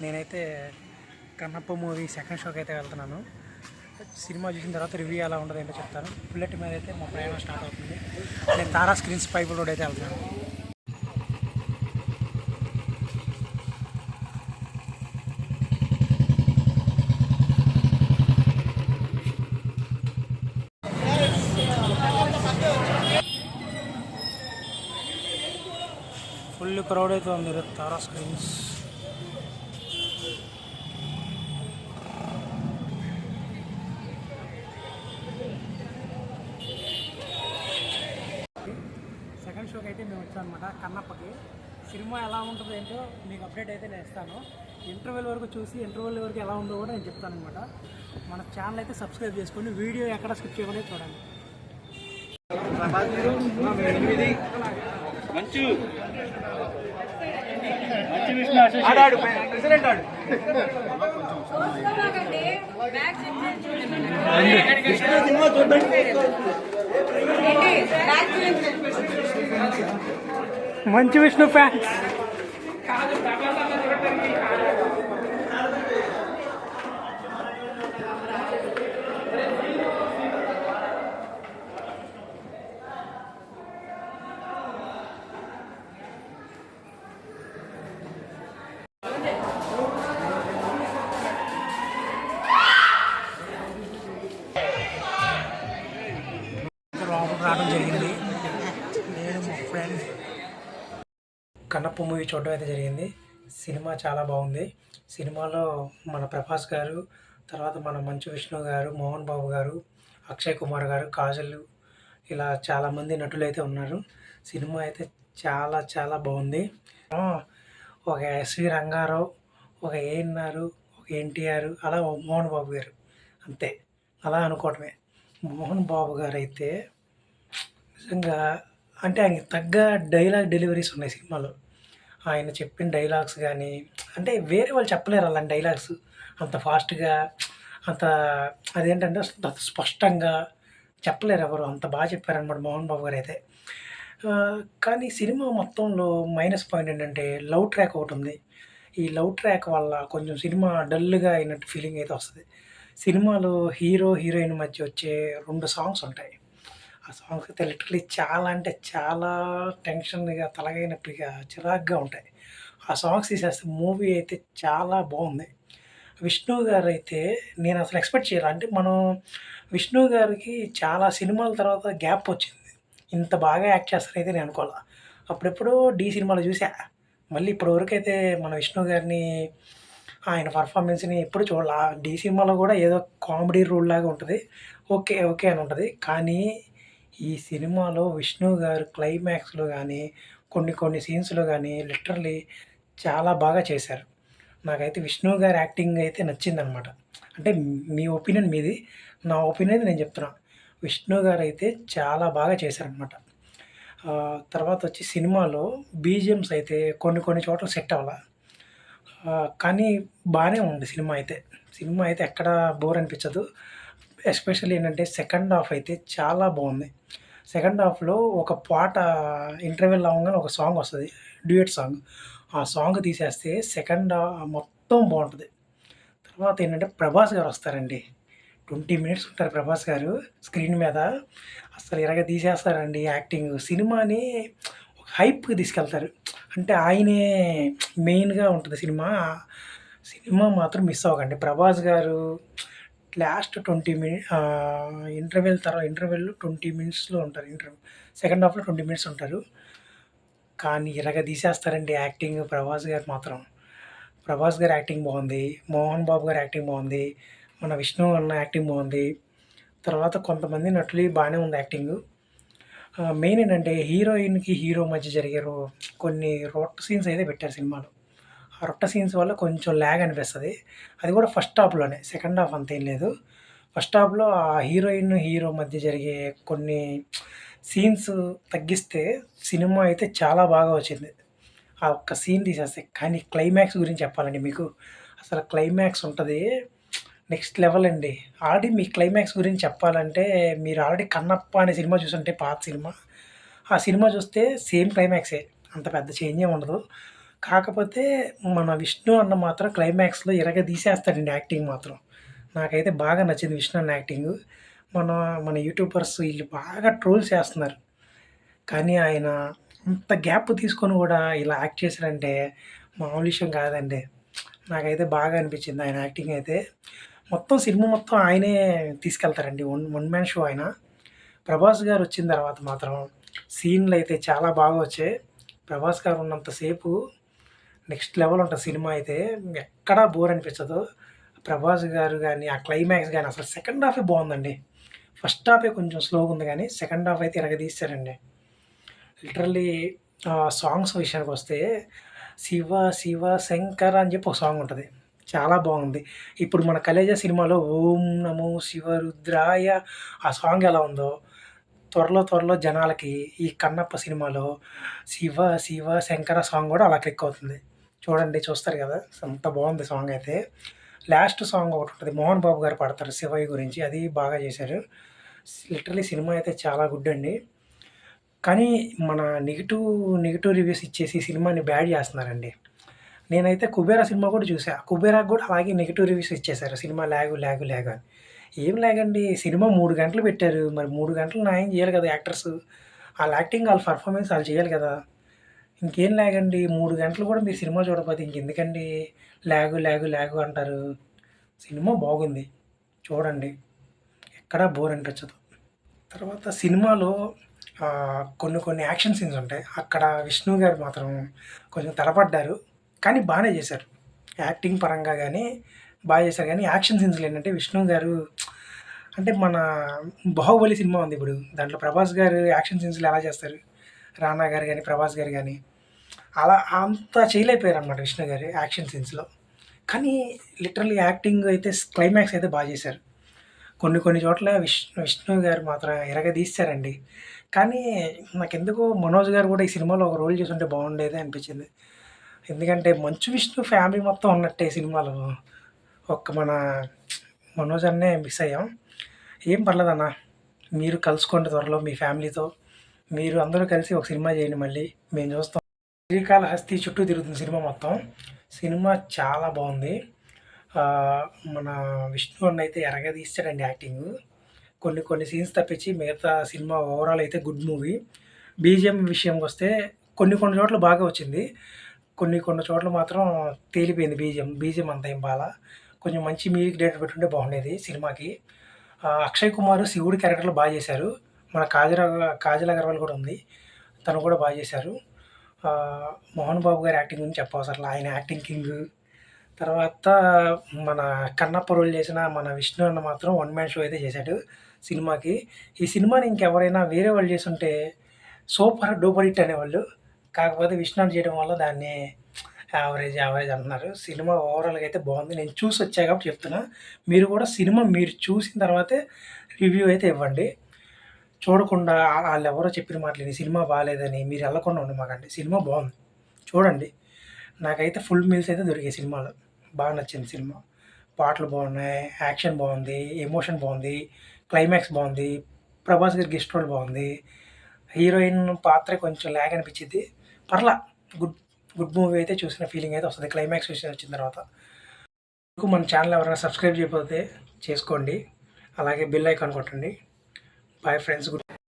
నేనైతే Kannappa movie second షోకి అయితే వెళ్తున్నాను. సినిమా చూసిన తర్వాత రివ్యూ ఎలా ఉండదు ఏంటో చెప్తాను. బుల్లెట్ మీద అయితే మా ప్రయాణం స్టార్ట్ అవుతుంది. నేను తారా స్క్రీన్స్ పైపు రోడ్ అయితే వెళ్తున్నాను. ఫుల్ క్రౌడ్ అయితే ఉంది తారా స్క్రీన్స్. సెకండ్ షోకి అయితే మేము వచ్చాం అనమాట కన్నప్పకి. సినిమా ఎలా ఉంటుందో ఏంటో మీకు అప్డేట్ అయితే నేను ఇస్తాను. ఇంటర్వెల్ వరకు చూసి ఇంటర్వెల్ వరకు ఎలా ఉందో కూడా నేను చెప్తాను అనమాట. మన ఛానల్ అయితే సబ్స్క్రైబ్ చేసుకోండి, వీడియో ఎక్కడ స్కిప్ చేయకుండా చూడండి. మంచు విష్ణు ఫ్యాన్స్. రావడం జరిగింది. నేను మా ఫ్రెండ్ కన్నప్ప మూవీ చూడడం అయితే జరిగింది. సినిమా చాలా బాగుంది. సినిమాలో మన ప్రభాస్ గారు, తర్వాత మన మంచు విష్ణు గారు, మోహన్ బాబు గారు, అక్షయ్ కుమార్ గారు, కాజల్, ఇలా చాలామంది నటులు అయితే ఉన్నారు. సినిమా అయితే చాలా చాలా బాగుంది. ఒక ఎస్వి రంగారావు, ఒక ఏఎన్ఆర్, ఒక ఎన్టీఆర్, అలా మోహన్ బాబు గారు, అంతే. అలా అనుకోవటమే. మోహన్ బాబు గారు అయితే నిజంగా అంటే ఆయనకి తగ్గ డైలాగ్ డెలివరీస్ ఉన్నాయి సినిమాలో. ఆయన చెప్పిన డైలాగ్స్ కానీ అంటే వేరే వాళ్ళు చెప్పలేరు అలాంటి డైలాగ్స్ అంత ఫాస్ట్గా, అంత అదేంటంటే అంత స్పష్టంగా చెప్పలేరు ఎవరు. అంత బాగా చెప్పారనమాట మోహన్ బాబు గారు అయితే. కానీ సినిమా మొత్తంలో మైనస్ పాయింట్ ఏంటంటే లవ్ ట్రాక్ ఒకటి ఉంది. ఈ లవ్ ట్రాక్ వల్ల కొంచెం సినిమా డల్గా అయినట్టు ఫీలింగ్ అయితే వస్తుంది. సినిమాలో హీరో హీరోయిన్ మధ్య వచ్చే 2 సాంగ్స్ ఉంటాయి. ఆ సాంగ్స్ అయితే లిటరలీ చాలా అంటే చాలా టెన్షన్‌గా, తలకాయనొప్పిగా, చిరాకుగా ఉంటాయి. ఆ సాంగ్స్ తీసేస్తే మూవీ అయితే చాలా బాగుంది. విష్ణు గారైతే నేను అసలు ఎక్స్‌పెక్ట్ చేయలే. అంటే మనం విష్ణు గారికి చాలా సినిమాల తర్వాత గ్యాప్ వచ్చింది. ఇంత బాగా యాక్ట్ చేస్తారైతే నేను అనుకోలే. అప్పుడెప్పుడో 'ఢీ' సినిమాలో చూసా. మళ్ళీ ఇప్పటి వరకైతే మన విష్ణు గారిని, ఆయన పర్ఫార్మెన్స్‌ని ఎప్పుడు చూడలా. 'ఢీ' సినిమాలో కూడా ఏదో కామెడీ రోల్ లాగా ఉంటది. ఓకే. ఓకే అని ఉంటది. కానీ ఈ సినిమాలో విష్ణు గారు క్లైమాక్స్‌లో గానీ, కొన్ని కొన్ని సీన్స్‌లో గానీ లిటరల్లీ చాలా బాగా చేశారు. నాకైతే విష్ణు గారి యాక్టింగ్ అయితే నచ్చిందనమాట. అంటే మీ ఒపీనియన్ మీది. నా ఒపీనియన్ నేను చెప్తున్నా. విష్ణు గారైతే చాలా బాగా చేశారనమాట. తర్వాతొచ్చి సినిమాలో బీజీఎమ్స్ అయితే కొన్ని కొన్ని చోట్ల సెట్ అవ్వలా. కానీ బానే ఉంది సినిమా అయితే. సినిమా అయితే ఎక్కడ బోర్ అనిపించదు. ఎస్పెషల్లీ ఏంటంటే సెకండ్ హాఫ్ అయితే చాలా బాగుంది. సెకండ్ హాఫ్‌లో ఒక పాట ఇంటర్వెల్ అవ్వంగానే ఒక సాంగ్ వస్తది. Duet song. ఆ సాంగ్ తీసేస్తే సెకండ్ మొత్తం బావుంటది. తర్వాత ఏంటంటే ప్రభాస్ గారు వస్తారండి. 20 మినిట్స్ ఉంటారు ప్రభాస్ గారు స్క్రీన్ మీద. అసలు తీసేస్తారండి యాక్టింగ్. సినిమాని ఒక హైప్‌కి తీసుకెళ్తారు. అంటే ఆయనే మెయిన్‌గా ఉంటది సినిమా. సినిమా మాత్రం మిస్ అవ్వకండి. ప్రభాస్ గారు లాస్ట్ 20 ఇంటర్వెల్‌లో 20 మినిట్స్‌లో ఉంటారు సెకండ్ హాఫ్‌లో 20 మినిట్స్ ఉంటారు. కానీ తీసేస్తారండి యాక్టింగ్ ప్రభాస్ గారు మాత్రం. ప్రభాస్ గారి యాక్టింగ్ బాగుంది. మోహన్ బాబు గారి యాక్టింగ్ బాగుంది. మన విష్ణు అన్న యాక్టింగ్ బాగుంది. తర్వాత కొంతమంది నటులయి బానే ఉంది యాక్టింగు. మెయిన్ ఏంటంటే హీరోయిన్‌కి, హీరో మధ్య జరిగే కొన్ని రొట్ట సీన్స్ అయితే పెట్టారు సినిమాలో. ఆ రొట్ట సీన్స్ వల్ల కొంచెం ల్యాగ్ అనిపిస్తది. అది కూడా ఫస్ట్ హాఫ్‌లోనే. సెకండ్ హాఫ్ అంతేం లేదు. ఫస్ట్ హాఫ్‌లో ఆ హీరోయిన్, హీరో మధ్య జరిగే కొన్ని సీన్స్ తగ్గిస్తే సినిమా అయితే చాలా బాగా వచ్చింది. ఆ ఒక్క సీన్ తీసేస్తే. కానీ క్లైమాక్స్ గురించి చెప్పాలండి మీకు. అసలు క్లైమాక్స్ ఉంటది. నెక్స్ట్ లెవెల్ అండి. ఆల్రెడీ మీ క్లైమాక్స్ గురించి చెప్పాలంటే మీరు ఆల్రెడీ 'కన్నప్ప' అనే సినిమా చూసుంటే పాత సినిమా. ఆ సినిమా చూస్తే సేమ్ క్లైమాక్సే. అంత పెద్ద చేంజ్ ఏమి ఉండదు. కాకపోతే మన విష్ణు అన్న మాత్రం క్లైమాక్స్‌లో ఇరగదీసేస్తాడండి యాక్టింగ్ మాత్రం. నాకైతే బాగా నచ్చింది విష్ణు అన్న యాక్టింగు. మన మన యూట్యూబర్స్ ఈళ్ళు బాగా ట్రోల్ చేస్తున్నారు. కానీ ఆయన అంత గ్యాప్ తీసుకొని గూడా ఇలా యాక్ట్ చేశారంటే మామూలు విషయం కాదండి. నాకైతే బాగా అనిపించింది ఆయన యాక్టింగ్ అయితే. మొత్తం సినిమా మొత్తం ఆయనే తీసుకెళ్తారండి. వన్ వన్ మ్యాన్ షో ఆయన. ప్రభాస్ గారు వచ్చిన తర్వాత మాత్రం సీన్‌లయితే చాలా బాగా వచ్చాయి. ప్రభాస్ గారు ఉన్నంత సేపు నెక్స్ట్ లెవెల్ ఉంటది సినిమా అయితే. ఎక్కడా బోర్ అనిపించదు. ప్రభాస్ గారు గాని, ఆ క్లైమాక్స్ గాని అసలు సెకండ్ హాఫే బావుందండి. ఫస్ట్ హాఫే కొంచెం స్లోగా ఉంది గానీ, సెకండ్ హాఫ్ అయితే ఇరగదీశారండి. లిటరల్లీ సాంగ్స్ విషయానికొస్తే 'శివ శివ శంకర' అని చెప్పి ఒక సాంగ్ ఉంటది. చాలా బాగుంది. ఇప్పుడు మన 'కలేజా' సినిమాలో 'ఓం నమో శివరుద్రాయ' ఆ సాంగ్ ఎలా ఉందో, త్వరలో జనాలకి ఈ 'కన్నప్ప' సినిమాలో 'శివ శివ శంకర' సాంగ్ గూడా అలా క్లిక్ అవుతుంది. చూడండి చూస్తారు గదా! అంత బావుంది సాంగ్ అయితే. లాస్ట్ సాంగ్ ఒకటుంటది. 'మోహన్ బాబు' గారు పాడతారు శివయ్య గురించి. అది బాగా చేశారు. లిటరల్లీ సినిమా అయితే చాలా గుడ్ అండి. కానీ మన నెగెటివ్ రివ్యూస్ ఇచ్చేసి సినిమాని బ్యాడ్ జేస్తున్నారండి. నేనైతే 'కుబేరా' సినిమా కూడా చూసా. 'కుబేరా'కి గూడా అలాగే నెగెటివ్ రివ్యూస్ ఇచ్చేసారు. సినిమా లాగ్ అని. ఏం లాగండి? సినిమా 3 గంటలు పెట్టారు. మరి 3 గంటలు న్యాయం చేయాలి కదా యాక్టర్స్. ఆళ్ళ యాక్టింగ్, ఆళ్ళ పెర్ఫార్మన్స్ ఆళ్ళు చేయాలి కదా! ఇంకేం లాగండి? 3 గంటలు కూడా మీరు సినిమా చూడకపోతే ఇంకెందుకండి లాగు అంటారు. సినిమా బాగుంది. చూడండి. ఎక్కడా బోర్ అనిపించదు. తర్వాత సినిమాలో కొన్ని యాక్షన్ సీన్స్ ఉంటాయి. అక్కడ విష్ణు గారు మాత్రం కొంచెం తడబడ్డారు. కానీ బానే చేశారు. యాక్టింగ్ పరంగా గానీ చేశారు గానీ, యాక్షన్ సీన్స్‌లో ఏంటంటే విష్ణు గారు అంటే మన 'బాహుబలి' సినిమా ఉంది ఇప్పుడు. దాంట్లో ప్రభాస్ గారు యాక్షన్ సీన్స్‌లో ఎలా చేస్తారు? రానా గారు గానీ, ప్రభాస్ గారు గానీ అలా అంత చేయలేకపోయారనమాట విష్ణు గారు యాక్షన్ సీన్స్‌లో. కానీ లిటరల్లీ యాక్టింగ్ అయితే క్లైమాక్స్ అయితే చేశారు. కొన్ని చోట్ల విష్ణు గారు మాత్రం ఇరగదీశారండి. కానీ నాకెందుకో 'మనోజ్' గారు కూడా ఈ సినిమాలో ఒక రోల్ చేసుంటే బాగుండేది అనిపించింది. ఎందుకంటే 'మంచు విష్ణు' ఫ్యామిలీ మొత్తం ఉన్నట్టే సినిమాలో. ఒక్క మన 'మనోజ్' అన్నే మిస్ అయ్యాం. ఏం పర్లేదన్న. మీరు కలుసుకోండి త్వరలో మీ ఫ్యామిలీతో. మీరు అందరూ కలిసి ఒక సినిమా చేయండి మళ్ళీ. మేము చూస్తాం. శ్రీకాళహస్తి చుట్టూ తిరుగుతుంది సినిమా మొత్తం. సినిమా చాలా బావుంది. మన విష్ణు అన్న అయితే ఎరగదీశాడండి యాక్టింగు. కొన్ని సీన్స్ తప్పించి మిగతా సినిమా ఓవరాల్ అయితే గుడ్ మూవీ. బీజీఎం విషయంకొస్తే కొన్ని చోట్ల బాగా వచ్చింది. కొన్ని చోట్ల మాత్రం తేలిపోయింది బీజీఎం అంత ఏం బాలా. కొంచెం మంచి మ్యూజిక్ డైరెక్టర్ పెట్టుంటే బాగుండేది సినిమాకి. అక్షయ్ కుమార్ శివుడి క్యారెక్టర్‌లో చేశారు. మన కాజల్ అగర్వాల్ కూడా ఉంది. తను కూడా చేశారు. మోహన్ బాబు గారి యాక్టింగ్ గురించి చెప్పవసరలా. ఆయన యాక్టింగ్ కింగు. తర్వాత మన కన్నప్ప రోల్ చేసిన మన విష్ణు అన్న మాత్రం వన్ మ్యాన్ షో అయితే చేశాడు సినిమాకి. ఈ సినిమాని ఇంకెవరైనా వేరే వాళ్ళు చేసుంటే సూపర్ డూపర్ హిట్ అనేవాళ్ళు. కాకపోతే విష్ణు అన్న చేయడం వల్ల దాన్ని యావరేజ్ అంటున్నారు. సినిమా ఓవరాల్‌గా అయితే బాగుంది. నేను చూసొచ్చా కాబట్టి చెప్తున్నా. మీరు కూడా సినిమా మీరు చూసిన తర్వాతే రివ్యూ అయితే ఇవ్వండి. చూడకుండా ఆళ్ళెవరో చెప్పిన మాటలు విని సినిమా బాలేదని మీరు ఎళ్ళకుండా ఉండమాకండి. సినిమా బావుంది. చూడండి. నాకైతే ఫుల్ మీల్స్ అయితే దొరికాయి సినిమాలో. బాగా నచ్చింది సినిమా. పాటలు బాగున్నాయి, యాక్షన్ బాగుంది, ఎమోషన్ బాగుంది, క్లైమాక్స్ బాగుంది, ప్రభాస్ గారి గెస్ట్ రోల్ బాగుంది. హీరోయిన్ పాత్ర కొంచెం ల్యాగ్ అనిపించిద్ది. పర్లా గుడ్ గుడ్ మూవీ అయితే చూసిన ఫీలింగ్ అయితే వస్తది క్లైమాక్స్ విషయం వచ్చిన తర్వాత. మన ఛానల్ ఎవరైనా సబ్స్క్రైబ్ చేయకపోతే చేసుకోండి. అలాగే బెల్ ఐకాన్ కొట్టండి. Bye friends. గుడ్